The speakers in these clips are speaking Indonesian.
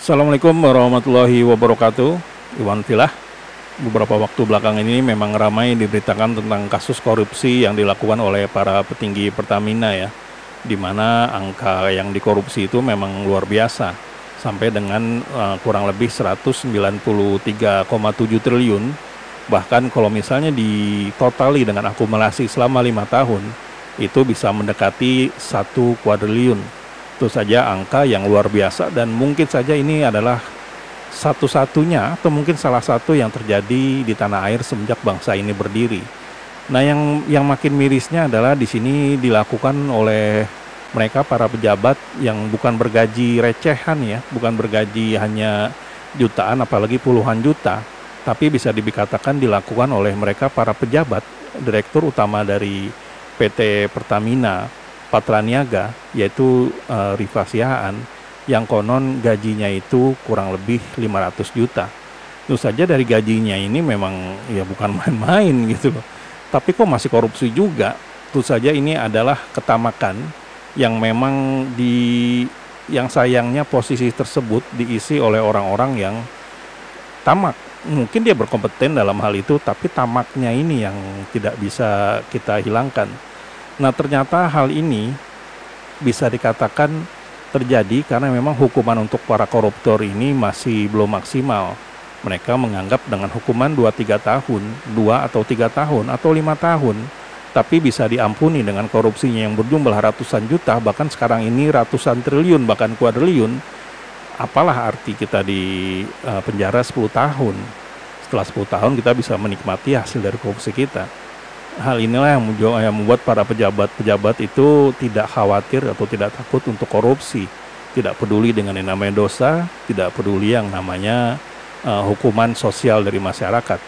Assalamualaikum warahmatullahi wabarakatuh. Iwan Filah. Beberapa waktu belakang ini memang ramai diberitakan tentang kasus korupsi yang dilakukan oleh para petinggi Pertamina ya, di mana angka yang dikorupsi itu memang luar biasa, sampai dengan kurang lebih 193,7 triliun. Bahkan kalau misalnya ditotali dengan akumulasi selama 5 tahun, itu bisa mendekati 1 kuadriliun. Itu saja angka yang luar biasa, dan mungkin saja ini adalah satu-satunya atau mungkin salah satu yang terjadi di tanah air semenjak bangsa ini berdiri. Nah, yang makin mirisnya adalah di sini dilakukan oleh mereka para pejabat yang bukan bergaji recehan ya, bukan bergaji hanya jutaan apalagi puluhan juta, tapi bisa dikatakan dilakukan oleh mereka para pejabat, direktur utama dari PT Pertamina Patraniaga, yaitu Rifa Siahaan, yang konon gajinya itu kurang lebih 500 juta. Tentu saja dari gajinya ini memang ya bukan main-main gitu loh. Tapi kok masih korupsi juga? Tentu saja ini adalah ketamakan yang memang yang sayangnya posisi tersebut diisi oleh orang-orang yang tamak. Mungkin dia berkompeten dalam hal itu, tapi tamaknya ini yang tidak bisa kita hilangkan. Nah, ternyata hal ini bisa dikatakan terjadi karena memang hukuman untuk para koruptor ini masih belum maksimal. Mereka menganggap dengan hukuman 2-3 tahun, 2 atau 3 tahun atau 5 tahun, tapi bisa diampuni dengan korupsinya yang berjumlah ratusan juta, bahkan sekarang ini ratusan triliun, bahkan kuadriliun. Apalah arti kita di penjara 10 tahun? Setelah 10 tahun kita bisa menikmati hasil dari korupsi kita. Hal inilah yang membuat para pejabat-pejabat itu tidak khawatir atau tidak takut untuk korupsi, tidak peduli dengan yang namanya dosa, tidak peduli yang namanya hukuman sosial dari masyarakat.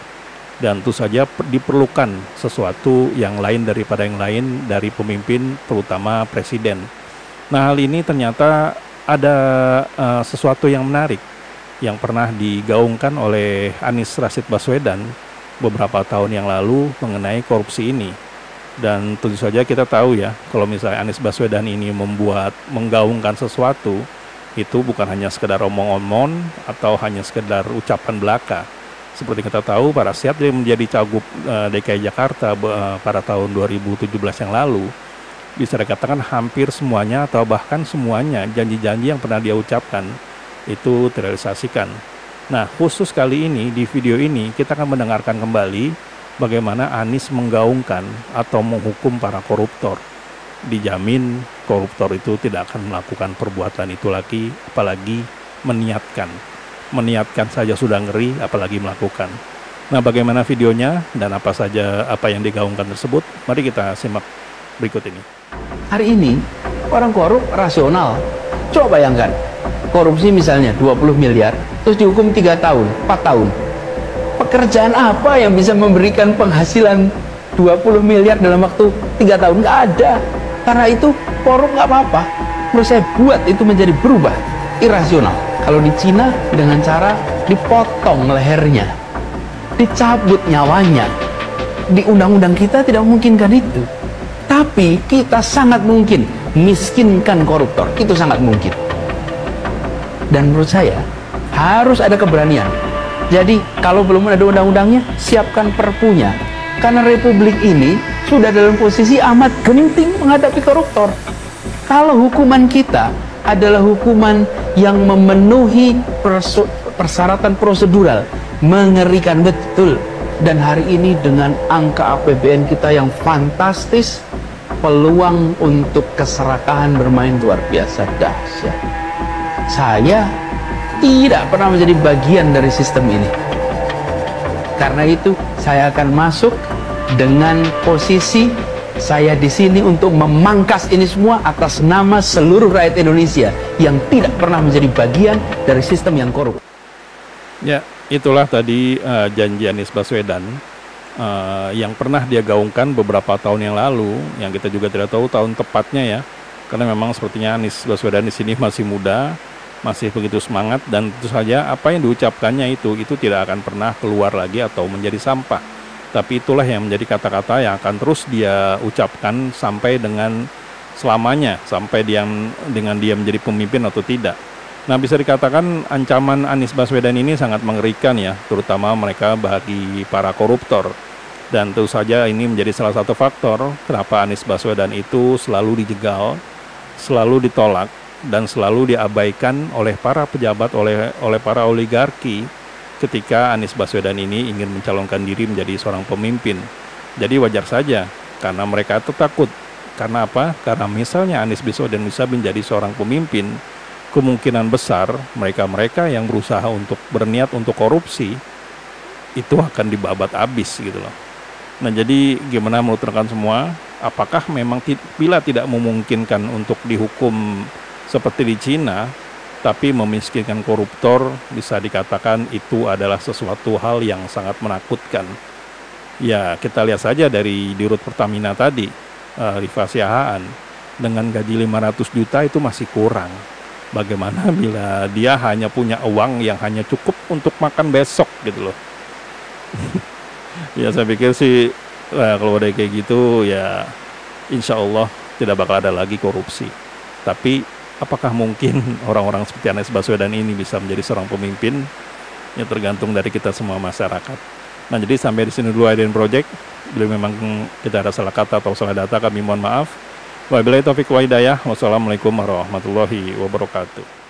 Dan tentu saja diperlukan sesuatu yang lain daripada yang lain dari pemimpin, terutama presiden. Nah, hal ini ternyata ada sesuatu yang menarik yang pernah digaungkan oleh Anies Rashid Baswedan beberapa tahun yang lalu mengenai korupsi ini. Dan tentu saja kita tahu ya, kalau misalnya Anies Baswedan ini menggaungkan sesuatu, itu bukan hanya sekedar omong-omong atau hanya sekedar ucapan belaka. Seperti kita tahu, pada saat dia menjadi cagup DKI Jakarta pada tahun 2017 yang lalu, bisa dikatakan hampir semuanya atau bahkan semuanya janji-janji yang pernah dia ucapkan itu terrealisasikan. Nah, khusus kali ini di video ini kita akan mendengarkan kembali bagaimana Anies menggaungkan atau menghukum para koruptor. Dijamin koruptor itu tidak akan melakukan perbuatan itu lagi, apalagi meniatkan. Meniatkan saja sudah ngeri, apalagi melakukan. Nah, bagaimana videonya dan apa yang digaungkan tersebut? Mari kita simak berikut ini. Hari ini orang korup rasional. Coba bayangkan, korupsi misalnya 20 miliar, terus dihukum 3 tahun, 4 tahun. Pekerjaan apa yang bisa memberikan penghasilan 20 miliar dalam waktu 3 tahun? Nggak ada. Karena itu korup nggak apa-apa. Menurut saya buat itu menjadi berubah, irasional. Kalau di Cina dengan cara dipotong lehernya, dicabut nyawanya. Di undang-undang kita tidak memungkinkan itu. Tapi kita sangat mungkin miskinkan koruptor, itu sangat mungkin. Dan menurut saya harus ada keberanian. Jadi kalau belum ada undang-undangnya, siapkan perpunya. Karena republik ini sudah dalam posisi amat genting menghadapi koruptor. Kalau hukuman kita adalah hukuman yang memenuhi persyaratan prosedural, mengerikan betul. Dan hari ini dengan angka APBN kita yang fantastis, peluang untuk keserakahan bermain luar biasa dahsyat. Saya tidak pernah menjadi bagian dari sistem ini. Karena itu saya akan masuk dengan posisi saya di sini untuk memangkas ini semua atas nama seluruh rakyat Indonesia yang tidak pernah menjadi bagian dari sistem yang korup. Ya, itulah tadi janji Anies Baswedan yang pernah dia gaungkan beberapa tahun yang lalu, yang kita juga tidak tahu tahun tepatnya ya, karena memang sepertinya Anies Baswedan di sini masih muda, masih begitu semangat, dan tentu saja apa yang diucapkannya itu tidak akan pernah keluar lagi atau menjadi sampah. Tapi itulah yang menjadi kata-kata yang akan terus dia ucapkan sampai dengan selamanya, sampai dengan dia menjadi pemimpin atau tidak. Nah, bisa dikatakan ancaman Anies Baswedan ini sangat mengerikan ya, terutama mereka bagi para koruptor. Dan tentu saja ini menjadi salah satu faktor kenapa Anies Baswedan itu selalu dijegal, selalu ditolak, dan selalu diabaikan oleh para pejabat, oleh para oligarki ketika Anies Baswedan ini ingin mencalonkan diri menjadi seorang pemimpin. Jadi wajar saja, karena mereka itu takut. Karena apa? Karena misalnya Anies Baswedan bisa menjadi seorang pemimpin, kemungkinan besar mereka-mereka yang berusaha untuk berniat untuk korupsi itu akan dibabat habis gitu loh. Nah, jadi gimana menurut rekan semua? Apakah memang bila tidak memungkinkan untuk dihukum seperti di Cina, tapi memiskinkan koruptor, bisa dikatakan itu adalah sesuatu hal yang sangat menakutkan. Ya, kita lihat saja dari Dirut Pertamina tadi, Rifa Siahaan, dengan gaji 500 juta itu masih kurang. Bagaimana bila dia hanya punya uang yang hanya cukup untuk makan besok gitu loh. Ya, saya pikir sih kalau udah kayak gitu ya insya Allah tidak bakal ada lagi korupsi. Tapi apakah mungkin orang-orang seperti Anies Baswedan ini bisa menjadi seorang pemimpin? Ya tergantung dari kita semua masyarakat. Nah, jadi sampai di sini dulu IDN Project. Bila memang kita ada salah kata atau salah data, kami mohon maaf. Wabillahi taufiq wa hidayah. Wassalamualaikum warahmatullahi wabarakatuh.